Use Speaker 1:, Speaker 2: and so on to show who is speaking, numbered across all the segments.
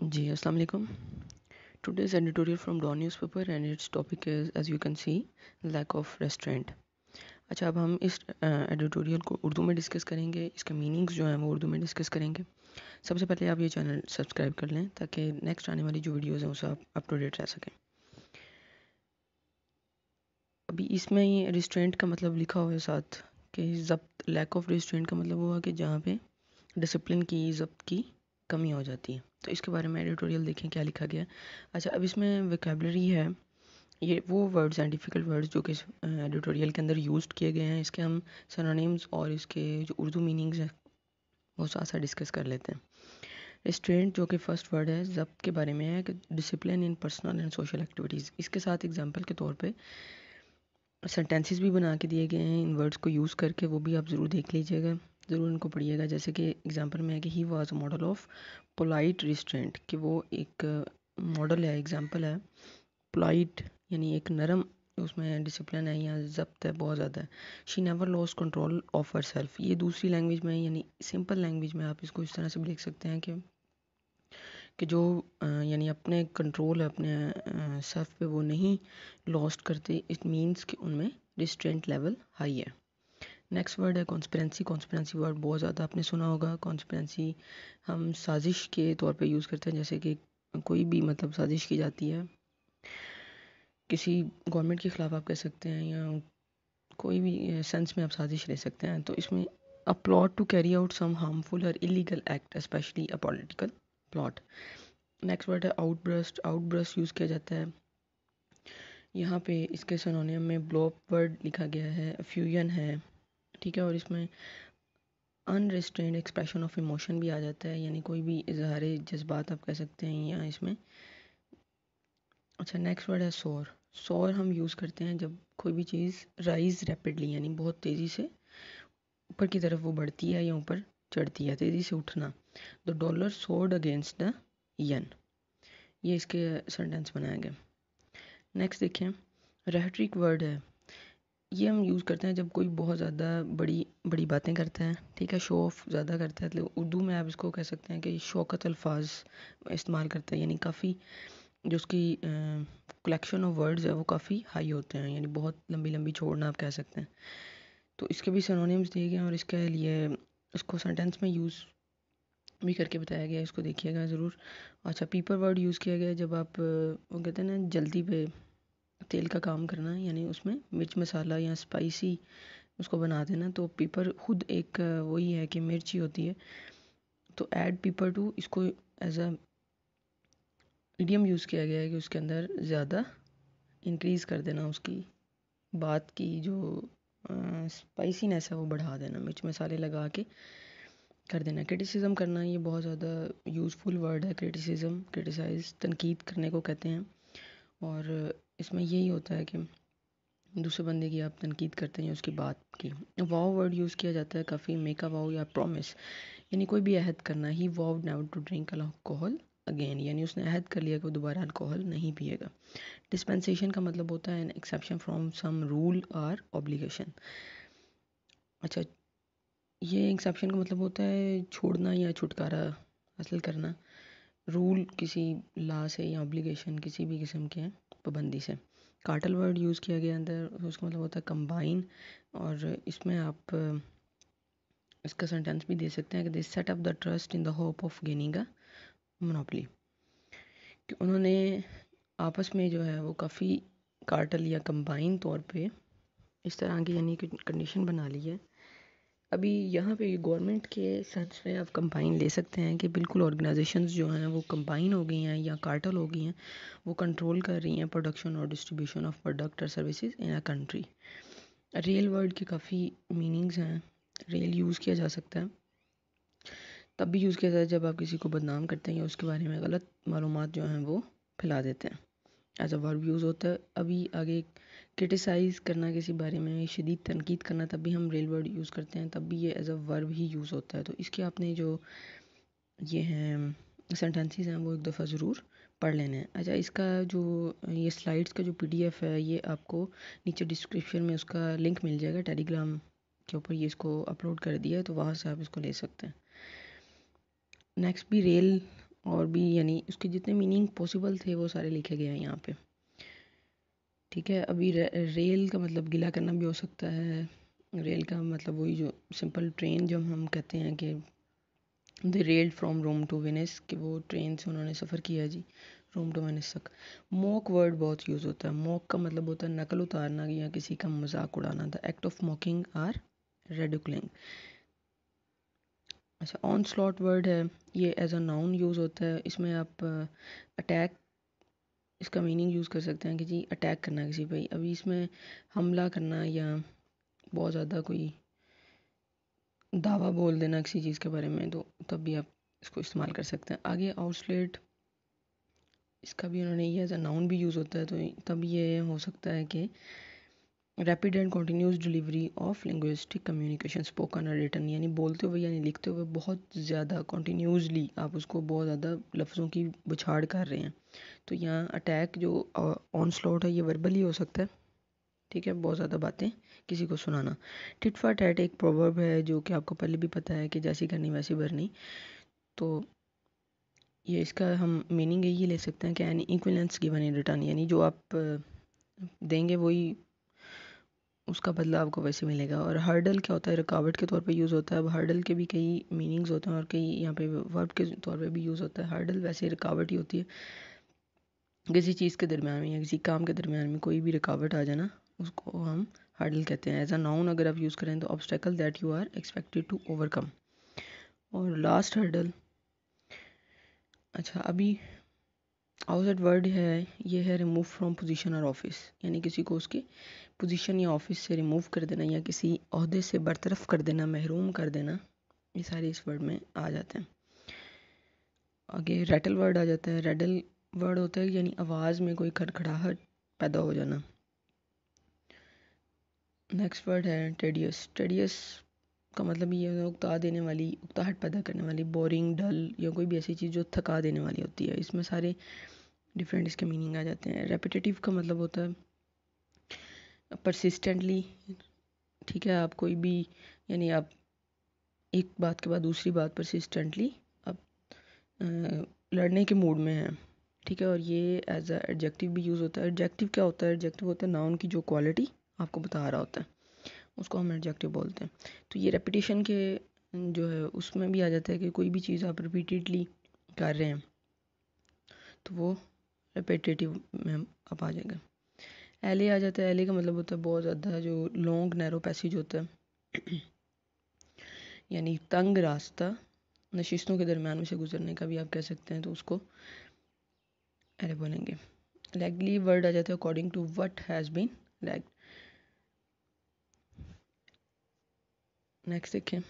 Speaker 1: जी, अस्सलाम वालेकुम। Today's editorial from Dawn newspaper and its topic is, as you can see, lack of restraint. अच्छा, अब हम इस एडिटोरियल को उर्दू में डिस्कस करेंगे। इसके मीनिंग्स जो हैं वो उर्दू में डिस्कस करेंगे। सबसे पहले आप ये चैनल सब्सक्राइब कर लें ताकि नेक्स्ट आने वाली जो वीडियोस हैं उसे आप अप टू डेट रह सकें। अभी इसमें ये रिस्ट्रेंट का मतलब लिखा हुआ है साथ कि ज़ब्त, लैक ऑफ रिस्ट्रेंट का मतलब हुआ कि जहाँ पे डिसिप्लिन की, ज़ब्त की कमी हो जाती है। तो इसके बारे में एडिटोरियल देखें क्या लिखा गया है। अच्छा, अब इसमें वोकैबुलरी है, ये वो वर्ड्स हैं, डिफ़िकल्ट वर्ड्स जो कि एडिटोरियल के अंदर यूज्ड किए गए हैं। इसके हम सिनोनिम्स और इसके जो उर्दू मीनिंग्स हैं वो साथ साथ डिस्कस कर लेते हैं। रिस्ट्रेंट जो कि फर्स्ट वर्ड है, ज़ब्त के बारे में है कि discipline in personal and social activities. इसके साथ एग्जांपल के तौर पे सेंटेंसेस भी बना के दिए गए हैं इन वर्ड्स को यूज़ करके, वो भी आप ज़रूर देख लीजिएगा, ज़रूर इनको पढ़िएगा। जैसे कि एग्जांपल में है कि he was a model of polite restraint, कि वो एक मॉडल है, एग्जांपल है। पोलाइट यानी एक नरम, उसमें डिसिप्लिन है या ज़ब्त है बहुत ज़्यादा है। She never lost control of her self, ये दूसरी लैंग्वेज में यानी सिंपल लैंग्वेज में आप इसको इस तरह से भी लिख सकते हैं कि जो यानी अपने कंट्रोल है अपने सेल्फ पे वो नहीं लॉस्ट करते। इट मीन्स कि उनमें रिस्ट्रेंट लेवल हाई है। नेक्स्ट वर्ड है कॉन्स्पिरेंसी। कॉन्स्पिरेंसी वर्ड बहुत ज़्यादा आपने सुना होगा। कॉन्स्पिरेंसी हम साजिश के तौर पे यूज़ करते हैं, जैसे कि कोई भी मतलब साजिश की जाती है किसी गवर्नमेंट के ख़िलाफ़ आप कह सकते हैं, या कोई भी सेंस में आप साजिश ले सकते हैं। तो इसमें a plot to carry out some harmful और illegal act, specially a political plot. Next word है आउटब्रस्ट। आउटब्रस्ट यूज़ किया जाता है यहाँ पे, इसके सिनोनिम में ब्लो वर्ड लिखा गया है, फ्यूजन है, ठीक है। और इसमें अनरिस्ट्रेन्ड एक्सप्रेशन ऑफ इमोशन भी आ जाता है, यानी कोई भी इजहार जज्बात आप कह सकते हैं यहाँ इसमें। अच्छा, नेक्स्ट वर्ड है सोर। सोर हम यूज़ करते हैं जब कोई भी चीज़ राइज रैपिडली, यानी बहुत तेज़ी से ऊपर की तरफ वो बढ़ती है या ऊपर चढ़ती है, तेज़ी से उठना। The dollar soared against the yen, ये इसके सेंटेंस बनाया गया। नेक्स्ट देखें, रेटरिक वर्ड है, ये हम यूज़ करते हैं जब कोई बहुत ज़्यादा बड़ी बड़ी बातें करता है, ठीक है, शो ऑफ ज़्यादा करता है। तो उर्दू में आप इसको कह सकते हैं कि शौकत अल्फाज इस्तेमाल करता है, यानी काफ़ी जो उसकी कलेक्शन ऑफ वर्ड्स है वो काफ़ी हाई होते हैं, यानी बहुत लंबी लंबी छोड़ना आप कह सकते हैं। तो इसके भी सिनोनिम्स दिए गए हैं और इसके लिए इसको सेंटेंस में यूज़ भी करके बताया गया है, इसको देखिएगा ज़रूर। अच्छा, पीपर वर्ड यूज़ किया गया है जब आप वो कहते हैं ना जल्दी पे तेल का काम करना, यानी उसमें मिर्च मसाला या स्पाइसी उसको बना देना। तो पीपर खुद एक वही है कि मिर्ची होती है। तो ऐड पीपर टू, इसको एज अ इडियम यूज़ किया गया है कि उसके अंदर ज़्यादा इंक्रीज़ कर देना, उसकी बात की जो स्पाइसीनेस है वो बढ़ा देना, मिर्च मसाले लगा के कर देना। क्रिटिसिज्म करना, ये बहुत ज़्यादा यूज़फुल वर्ड है। क्रिटिसिज्म, क्रिटिसाइज, तनकीद करने को कहते हैं। और इसमें यही होता है कि दूसरे बंदे की आप तनकीद करते हैं उसकी बात की। वाव वर्ड यूज़ किया जाता है काफ़ी, मेक अ वाव या प्रॉमिस, यानी कोई भी अहद करना। He vowed never to drink alcohol again, यानी उसने अहद कर लिया कि वो दोबारा अल्कोहल नहीं पिएगा। डिस्पेंसेशन का मतलब होता है an exception from sum rule और ऑब्लिगेशन। अच्छा, ये एक्सेप्शन का मतलब होता है छोड़ना या छुटकारा हासिल करना रूल किसी लॉ से या ऑब्लिगेशन किसी भी किस्म के पाबंदी से। कार्टल वर्ड यूज़ किया गया अंदर, उसका मतलब होता है कंबाइन। और इसमें आप इसका सेंटेंस भी दे सकते हैं कि they set up the trust in the hope of gaining a monopoly, कि उन्होंने आपस में जो है वो काफ़ी कार्टल या कंबाइन तौर पे इस तरह की यानी कि कंडीशन बना ली है। अभी यहाँ पे गवर्नमेंट के सेंस में आप कंबाइन ले सकते हैं कि बिल्कुल ऑर्गेनाइजेशंस जो हैं वो कंबाइन हो गई हैं या कार्टल हो गई हैं, वो कंट्रोल कर रही हैं प्रोडक्शन और डिस्ट्रीब्यूशन ऑफ प्रोडक्ट और services in a country. Real word के काफ़ी मीनिंग्स हैं। रियल यूज़ किया जा सकता है, तब भी यूज़ किया जाता है जब आप किसी को बदनाम करते हैं या उसके बारे में गलत मालूमात जो हैं वो फैला देते हैं। एज अ वर्ब यूज़ होता है। अभी आगे क्रिटिसाइज़ करना किसी बारे में, शदीद तनकीद करना, तब भी हम रियल वर्ड यूज़ करते हैं, तब भी ये एज अ वर्ब ही यूज़ होता है। तो इसके आपने जो ये हैं सेंटेंसेस हैं वो एक दफ़ा ज़रूर पढ़ लेने हैं। अच्छा, इसका जो ये स्लाइड्स का जो पीडीएफ है ये आपको नीचे डिस्क्रिप्शन में उसका लिंक मिल जाएगा, टेलीग्राम के ऊपर ये इसको अपलोड कर दिया है, तो वहाँ से आप इसको ले सकते हैं। नेक्स्ट भी रेल और भी यानी उसके जितने मीनिंग पॉसिबल थे वो सारे लिखे गए हैं यहाँ पे, ठीक है। अभी रेल का मतलब गिला करना भी हो सकता है। रेल का मतलब वही जो सिंपल ट्रेन जो हम कहते हैं कि the rail from Rome to Venice, कि वो ट्रेन से उन्होंने सफ़र किया जी रोम टू वेनिस तक। मॉक वर्ड बहुत यूज़ होता है। मॉक का मतलब होता है नकल उतारना या किसी का मजाक उड़ाना। The act of mocking or ridiculing. अच्छा, ऑन स्लॉट वर्ड है, ये एज अ नाउन यूज़ होता है। इसमें आप अटैक, इसका मीनिंग यूज़ कर सकते हैं कि जी अटैक करना किसी पे। अभी इसमें हमला करना या बहुत ज़्यादा कोई दावा बोल देना किसी चीज़ के बारे में, तो तब भी आप इसको इस्तेमाल कर सकते हैं। आगे आउटस्लेट, इसका भी उन्होंने ये एज अ नाउन भी यूज़ होता है, तो तब ये हो सकता है कि rapid and continuous delivery of linguistic communication spoken और रिटन, यानी बोलते हुए यानी लिखते हुए बहुत ज़्यादा कंटिन्यूसली आप उसको बहुत ज़्यादा लफ्ज़ों की बुछाड़ कर रहे हैं। तो यहाँ अटैक जो ऑन स्लॉट है ये वर्बली हो सकता है, ठीक है, बहुत ज़्यादा बातें किसी को सुनाना। टिट फॉर टैट एक प्रोवर्ब है जो कि आपको पहले भी पता है कि जैसी करनी वैसी भरनी। तो ये इसका हम मीनिंग यही ले सकते हैं कि any equivalence given in return, यानी जो आप देंगे वही उसका बदला आपको वैसे मिलेगा। और हर्डल क्या होता है, रुकावट के तौर पे यूज़ होता है। अब हर्डल के भी कई मीनिंग्स होते हैं और कई यहाँ पे वर्ब के तौर पे भी यूज़ होता है। हर्डल वैसे रुकावट ही होती है किसी चीज़ के दरमियान में या किसी काम के दरमियान में कोई भी रुकावट आ जाना, उसको हम हर्डल कहते हैं। एज अ नाउन अगर आप यूज़ करें तो obstacle that you are expected to overcome. और लास्ट हर्डल, अच्छा अभी आउटसाइड वर्ड है, ये है रिमूव फ्रॉम पोजीशन और ऑफिस, यानी किसी को उसके पोजीशन या ऑफिस से रिमूव कर देना या किसी ओहदे से बरतरफ कर देना, महरूम कर देना, ये सारे इस वर्ड में आ जाते हैं। आगे रैटल वर्ड आ जाता है। रैटल वर्ड होता है यानी आवाज़ में कोई खड़खड़ाहट पैदा हो जाना। नेक्स्ट वर्ड है टेडियस। टेडियस का मतलब ये है उकता देने वाली, उकताहट पैदा करने वाली, बोरिंग, डल या कोई भी ऐसी चीज़ जो थका देने वाली होती है। इसमें सारे डिफरेंट इसके मीनिंग आ जाते हैं। रेपिटेटिव का मतलब होता है परसिस्टेंटली, ठीक है, आप कोई भी यानी आप एक बात के बाद दूसरी बात परसिस्टेंटली आप लड़ने के मूड में हैं, ठीक है। और ये एज अ एडजेक्टिव भी यूज़ होता है। एडजेक्टिव क्या होता है, एडजेक्टिव होता है नाउन की जो क्वालिटी आपको बता रहा होता है उसको हम एडजेक्टिव बोलते हैं। तो ये रेपिटेशन के जो है उसमें भी आ जाता है कि कोई भी चीज़ आप रिपीटेडली कर रहे हैं तो वो रेपिटेटिव में आप आ जाएगा। एले आ जाता है। एले का मतलब होता है बहुत ज़्यादा जो लॉन्ग नैरो पैसेज होता है यानी तंग रास्ता, नशिस्तों के दरमियान में से गुजरने का भी आप कह सकते हैं, तो उसको एले बोलेंगे। लैगली वर्ड आ जाता है according to what has been lag. Next देखें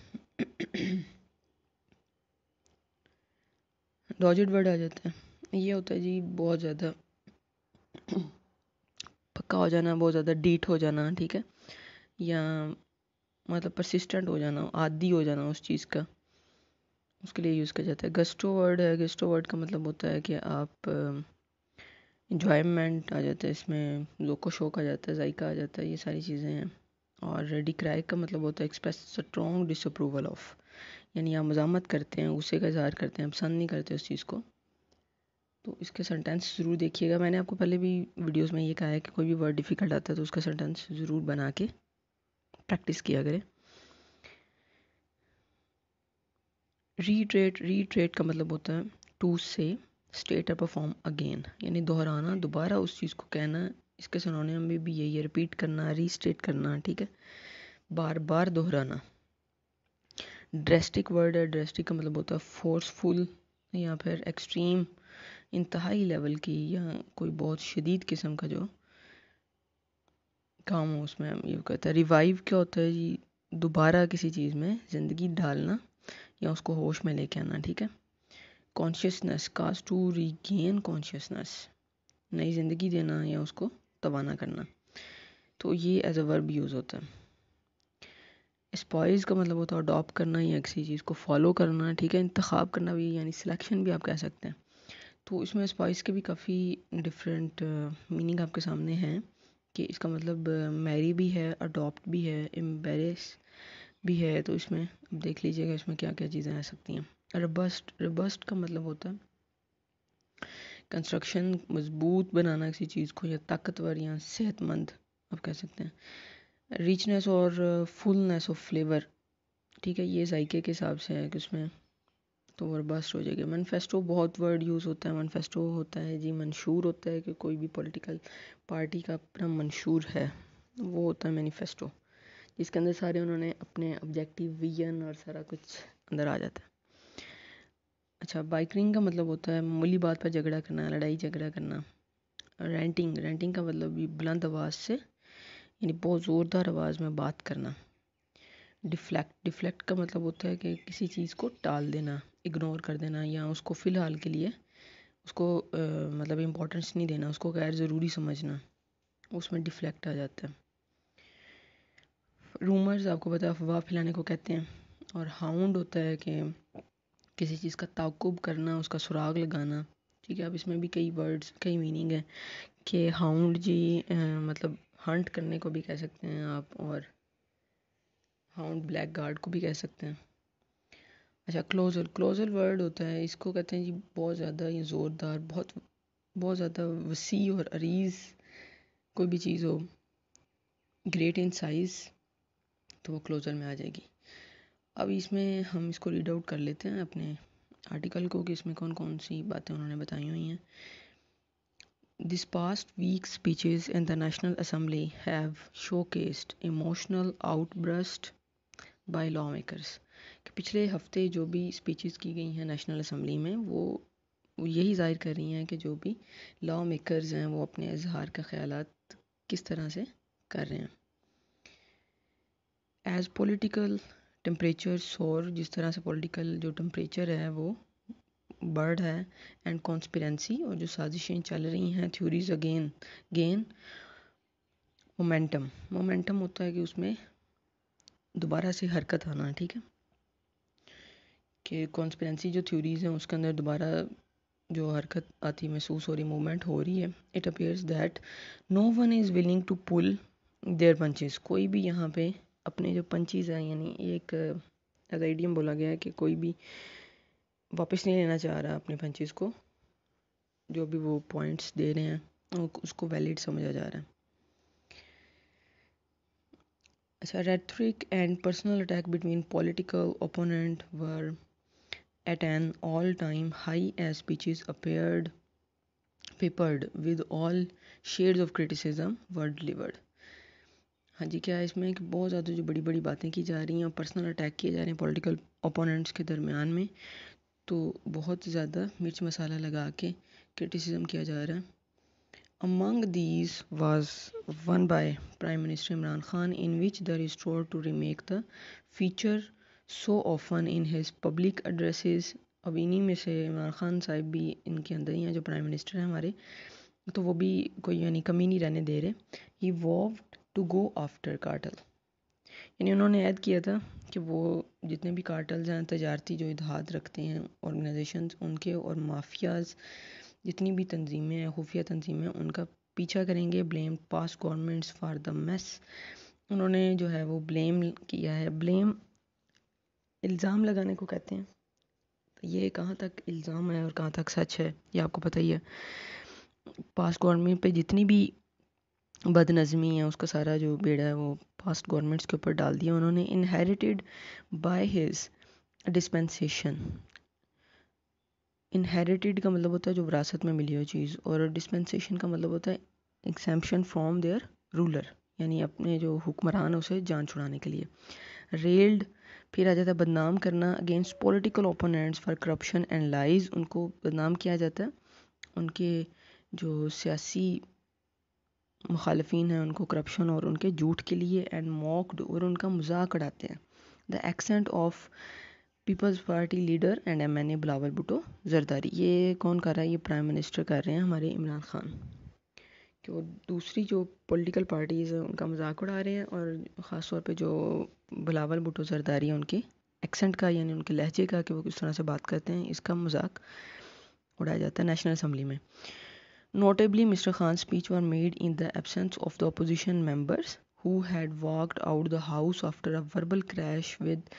Speaker 1: डॉजेड वर्ड आ जाता है। ये होता है जी बहुत ज़्यादा पक्का हो जाना, बहुत ज़्यादा डीठ हो जाना, ठीक है, या मतलब परसिस्टेंट हो जाना, आदी हो जाना उस चीज़ का, उसके लिए यूज़ किया जाता है। गस्टो वर्ड है। गस्टो वर्ड का मतलब होता है कि आप इंजॉयमेंट आ जाता है इसमें, ज़ोको शौक आ जाता है, जायका आ जाता है, ये सारी चीज़ें हैं। और डिक्राई का मतलब होता है एक्सप्रेस स्ट्रॉन्ग डिसअप्रूवल ऑफ, यानी आप मजामत करते हैं, गुस्से का इजहार करते हैं, पसंद नहीं करते उस चीज़ को। तो इसके सेंटेंस ज़रूर देखिएगा। मैंने आपको पहले भी वीडियोस में ये कहा है कि कोई भी वर्ड डिफ़िकल्ट आता है तो उसका सेंटेंस ज़रूर बना के प्रैक्टिस किया करें। रीट्रेट, रीट्रेट का मतलब होता है टू से स्टेट और परफॉर्म अगेन, यानी दोहराना, दोबारा उस चीज़ को कहना। इसके सिनोनिम में भी यही है, रिपीट करना, रीस्टेट करना, ठीक है, बार बार दोहराना। ड्रेस्टिक वर्ड है। ड्रेस्टिक का मतलब होता है फोर्सफुल या फिर एक्सट्रीम, इंतहाई लेवल की या कोई बहुत शदीद किस्म का जो काम हो उसमें हम ये कहते हैं। रिवाइव क्या होता है जी, दोबारा किसी चीज़ में ज़िंदगी डालना या उसको होश में लेके आना, ठीक है। Consciousness, cause to regain consciousness, नई ज़िंदगी देना या उसको तवाना करना, तो ये एज अ वर्ब यूज़ होता है। स्पॉइस का मतलब होता है अडॉप्ट करना या किसी चीज़ को फॉलो करना, ठीक है, इंतखाब करना भी यानी सिलेक्शन भी आप कह सकते हैं। तो इसमें स्पॉइस के भी काफ़ी डिफरेंट मीनिंग आपके सामने हैं कि इसका मतलब मैरी भी है, अडॉप्ट भी है, एम्बेरेस भी है। तो इसमें अब देख लीजिएगा इसमें क्या क्या चीज़ें आ सकती हैं। रबस्ट, रबस्ट का मतलब होता है कंस्ट्रक्शन मजबूत बनाना किसी चीज़ को, या ताकतवर या सेहतमंद आप कह सकते हैं। रिचनेस और फुलनेस ऑफ फ्लेवर, ठीक है, ये जायके के हिसाब से है कि उसमें तो वरबस्ट हो जाएगी। मैनिफेस्टो बहुत वर्ड यूज़ होता है। मैनिफेस्टो होता है जी मंशूर होता है कि कोई भी पॉलिटिकल पार्टी का अपना मंशूर है, वो होता है मैनिफेस्टो, जिसके अंदर सारे उन्होंने अपने ऑब्जेक्टिव विजन और सारा कुछ अंदर आ जाता है। अच्छा, बाइकरिंग का मतलब होता है मामूली बात पर झगड़ा करना, लड़ाई झगड़ा करना। रेंटिंग, रेंटिंग का मतलब भी बुलंद आवाज़ से यानी बहुत ज़ोरदार आवाज़ में बात करना। डिफ्लेक्ट, डिफ्लेक्ट का मतलब होता है कि किसी चीज़ को टाल देना, इग्नोर कर देना, या उसको फ़िलहाल के लिए उसको मतलब इम्पोर्टेंस नहीं देना, उसको गैर ज़रूरी समझना, उसमें डिफ्लेक्ट आ जाता है। रूमर्स आपको पता है अफवाह फैलाने को कहते हैं। और हाउंड होता है कि किसी चीज़ का ताक़ुब करना, उसका सुराग लगाना, ठीक है। अब इसमें भी कई वर्ड्स, कई मीनिंग है कि हाउंड जी मतलब हंट करने को भी कह सकते हैं आप, और हाउंड ब्लैक गार्ड को भी कह सकते हैं। अच्छा, क्लोजल, क्लोजल वर्ड होता है, इसको कहते हैं जी बहुत ज़्यादा ये ज़ोरदार, बहुत बहुत ज़्यादा वसी और अरीज़ कोई भी चीज़ हो, ग्रेट इन साइज़, तो वो क्लोजल में आ जाएगी। अब इसमें हम इसको रीड आउट कर लेते हैं अपने आर्टिकल को कि इसमें कौन कौन सी बातें उन्होंने बताई हुई हैं। This past week's speeches in the National Assembly have showcased emotional outbursts by lawmakers। कि पिछले हफ्ते जो भी स्पीचेस की गई हैं नेशनल असम्बली में, वो यही जाहिर कर रही हैं कि जो भी लॉ मेकर्स हैं वो अपने इजहार का ख्यालात किस तरह से कर रहे हैं। एज पॉलिटिकल टेम्परेचर सोर, जिस तरह से पॉलिटिकल जो टेम्परेचर है वो बढ़ है, एंड कॉन्स्पिरेंसी, और जो साजिशें चल रही हैं, theories again gain momentum. Momentum होता है कि उसमें दोबारा से हरकत आना, ठीक है, कि कॉन्स्पिरेंसी जो थ्योरीज हैं उसके अंदर दोबारा जो हरकत आती महसूस हो रही, मूवमेंट हो रही है। It appears that no one is willing to pull their punches. कोई भी यहाँ पे अपने जो पंचेस हैं, यानी एक एज आइडियम बोला गया है कि कोई भी वापस नहीं लेना चाह रहा अपने पंचेस को, जो भी वो पॉइंट्स दे रहे हैं उसको वैलिड समझा जा रहा है। अच्छा, rhetoric and personal attack between political opponent were at an all-time high as speeches appeared peppered with all shades of criticism were delivered। हाँ जी, क्या है इसमें कि बहुत ज़्यादा जो बड़ी बड़ी बातें की जा रही हैं और पर्सनल अटैक किए जा रहे हैं पॉलिटिकल ओपोनेंट्स के दरमियान में, तो बहुत ज़्यादा मिर्च मसाला लगा के क्रिटिसिज्म किया जा रहा है। Among these was one by Prime Minister Imran Khan, in which the restored to remake the feature so often in his public addresses। अब इन्हीं में से इमरान खान साहब भी इनके अंदर ही हैं, जो प्राइम मिनिस्टर हैं हमारे, तो वो भी कोई यानी कमी नहीं रहने दे रहे। ही वॉव्ड टू गो आफ्टर कार्टल, यानी उन्होंने ऐड किया था कि वो जितने भी कार्टल्स हैं, तजारती जो इत्तेहाद रखते हैं ऑर्गेनाइजेशंस, उनके और माफियाज जितनी भी तंजीमें हैं, खुफिया तंजीमें, उनका पीछा करेंगे। Blame past governments for the mess, उन्होंने जो है वो ब्लेम किया है। ब्लेम इल्ज़ाम लगाने को कहते हैं। ये कहाँ तक इल्ज़ाम है और कहाँ तक सच है ये आपको पता ही है। पास्ट गवर्नमेंट पे जितनी भी बदनज़मी है उसका सारा जो बेड़ा है वो पास्ट गवर्नमेंट्स के ऊपर डाल दिया उन्होंने। Inherited by his dispensation, inherited का मतलब होता है जो विरासत में मिली हुई चीज़, और डिस्पेंसेशन का मतलब होता है एक्सेम्पशन फ्रॉम देयर रूलर, यानी अपने जो हुक्मरान है उसे जान छुड़ाने के लिए। रेल्ड, फिर आ जाता है बदनाम करना, against political opponents for corruption and lies, उनको बदनाम किया जाता है, उनके जो सियासी मुखालफिन हैं उनको करप्शन और उनके झूठ के लिए। एंड मॉक्ड, और उनका मजाक उड़ाते हैं। The accent of Peoples Party leader and MNA Bilawal Bhutto Zardari, ये कौन कर रहा है? ये प्राइम मिनिस्टर कर रहे हैं हमारे इमरान खान, कि वो दूसरी जो पॉलिटिकल पार्टीज़ हैं उनका मजाक उड़ा रहे हैं, और ख़ास तौर पे जो बिलावल भुट्टो जरदारी है उनके एक्सेंट का, यानी उनके लहजे का, कि वो किस तरह से बात करते हैं, इसका मजाक उड़ाया जाता है नेशनल असम्बली में। Notably, Mr. Khan's speech were made in the absence of the opposition members who had walked out the house after a verbal clash with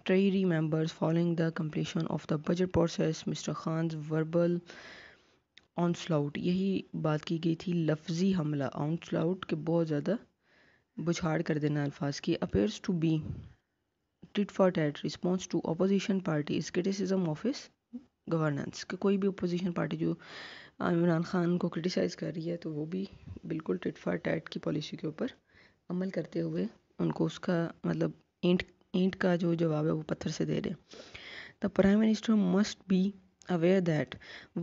Speaker 1: Treasury members following the completion of the budget process. Mr. Khan's verbal ऑनस्लाउट, यही बात की गई थी, लफ्जी हमला, ऑनस्लाउट के बहुत ज़्यादा बुछाड़ कर देना अल्फाज की। Appears to be tit for tat response to opposition party is criticism of his governance, कि कोई भी अपोजिशन पार्टी जो इमरान खान को क्रिटिसाइज़ कर रही है तो वो भी बिल्कुल टिट फॉर टैट की पॉलिसी के ऊपर अमल करते हुए उनको उसका मतलब ईंट का जो जवाब है वो पत्थर से दे रहे। The prime minister must be aware that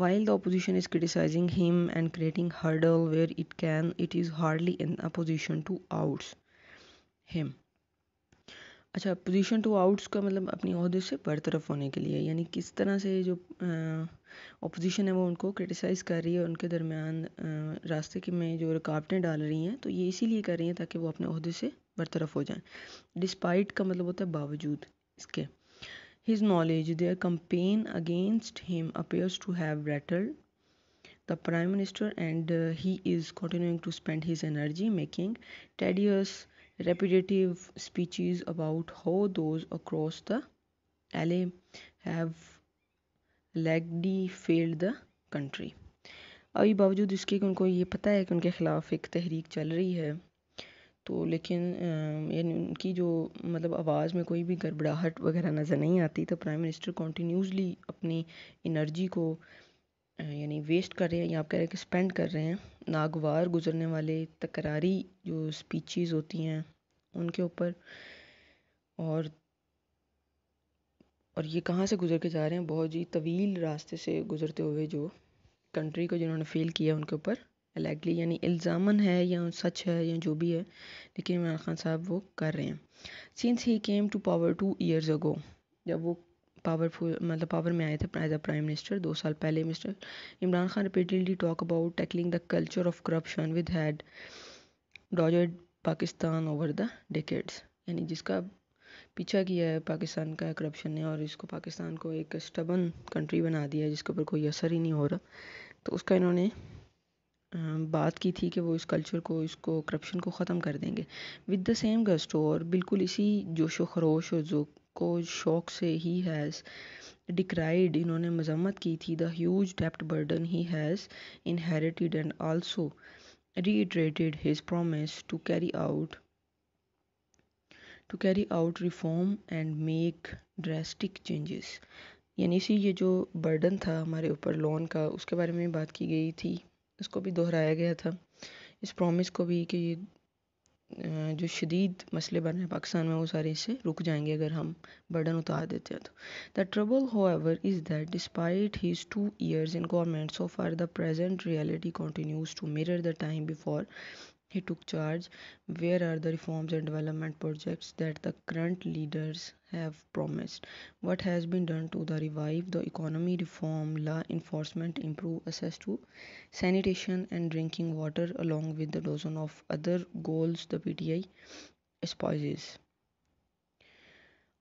Speaker 1: while the opposition is criticizing him and creating hurdle where it can, it is hardly in a position to oust him। अच्छा, पोजीशन टू आउट्स का मतलब अपनी ओहदे से बरतरफ होने के लिए, यानी किस तरह से जो अपोजिशन है वो उनको क्रिटिसाइज़ कर रही है, उनके दरमियान रास्ते के में जो रुकावटें डाल रही हैं, तो ये इसीलिए कर रही हैं ताकि वो अपने ओहदे से बरतरफ हो जाएं। डिस्पाइट का मतलब होता है बावजूद इसके। His knowledge their campaign against him appears to have rattled the prime minister and he is continuing to spend his energy making tedious repetitive speeches about how those across the alley have legally failed the country। अभी बावजूद इसके कि उनको ये पता है कि उनके ख़िलाफ़ एक तहरीक चल रही है, तो लेकिन यानी उनकी जो मतलब आवाज़ में कोई भी गड़बड़ाहट वगैरह नज़र नहीं आती, तो प्राइम मिनिस्टर कॉन्टीन्यूसली अपनी एनर्जी को यानी वेस्ट कर रहे हैं, या आप कह रहे हैं कि स्पेंड कर रहे हैं नागवार गुजरने वाले तकरारी जो स्पीचेस होती हैं उनके ऊपर। और ये कहाँ से गुजर के जा रहे हैं, बहुत ही तवील रास्ते से गुजरते हुए जो कंट्री को जिन्होंने फेल किया उनके ऊपर एलेगली, यानी इल्ज़ामन है या सच है या जो भी है, लेकिन इमरान खान साहब वो कर रहे हैं। Since he came to power 2 years ago, जब वो पावर में आए थे एज अ प्राइम मिनिस्टर 2 साल पहले, mister Imran Khan repeatedly talk about tackling the culture of corruption which had dogged Pakistan over the decades, यानी जिसका पीछा किया है पाकिस्तान का करप्शन ने और इसको पाकिस्तान को एक स्टबन कंट्री बना दिया है जिसके ऊपर कोई असर ही नहीं हो रहा, तो उसका इन्होंने बात की थी कि वो इस कल्चर को, इसको करप्शन को ख़त्म कर देंगे विद द सेम गस्टो, और बिल्कुल इसी जोशो खरोश और जो को शौक से ही हैज़ डिक्राइड, इन्होंने मजम्मत की थी द ह्यूज डेप्ट burden he has inherited and also reiterated his promise to carry out reform and make drastic changes। यानी इसी ये जो बर्डन था हमारे ऊपर लोन का, उसके बारे में बात की गई थी, उसको भी दोहराया गया था, इस प्रॉमिस को भी कि ये जो शदीद मसले बन रहे हैं पाकिस्तान में वो सारे इससे रुक जाएंगे अगर हम बर्डन उतार देते हैं तो। The trouble however is that despite his 2 years in government so far the present reality continues to mirror the time before he took charge। Where are the reforms and development projects that the current leaders have promised? What has been done to revive the economy, reform law enforcement, improve access to sanitation and drinking water, along with the dozen of other goals the PTI espouses?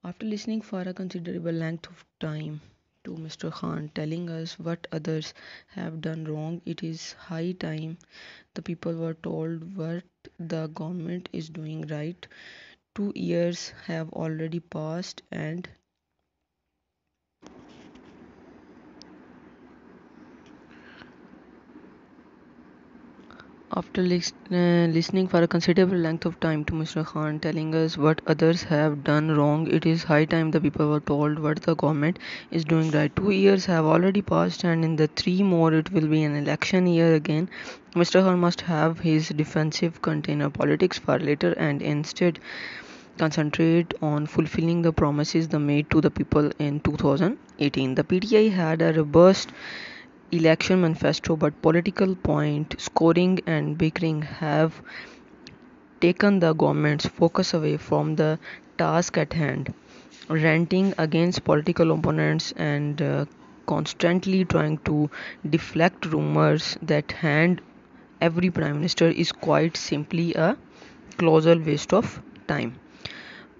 Speaker 1: After listening for a considerable length of time to Mr. Khan telling us what others have done wrong, it is high time the people were told what the government is doing right। 2 years have already passed and after listening for a considerable length of time to Mr. Khan telling us what others have done wrong, it is high time the people were told what the government is doing right। 2 years have already passed and in the 3 more it will be an election year again। Mr. Khan must have his defensive container politics for later and instead concentrate on fulfilling the promises they made to the people in 2018। The PTI had a robust election manifesto, but political point scoring and bickering have taken the government's focus away from the task at hand, ranting against political opponents and constantly trying to deflect rumors that hand every prime minister is quite simply a colossal waste of time।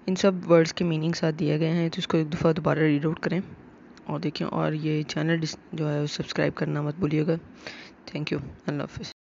Speaker 1: इन सब words के meaning साथ दिए गए हैं, तो इसको एक दफ़ा दोबारा रीड आउट करें और देखें, और ये चैनल जो है सब्सक्राइब करना मत भूलिएगा। थैंक यू, अल्लाह हाफ़िज़।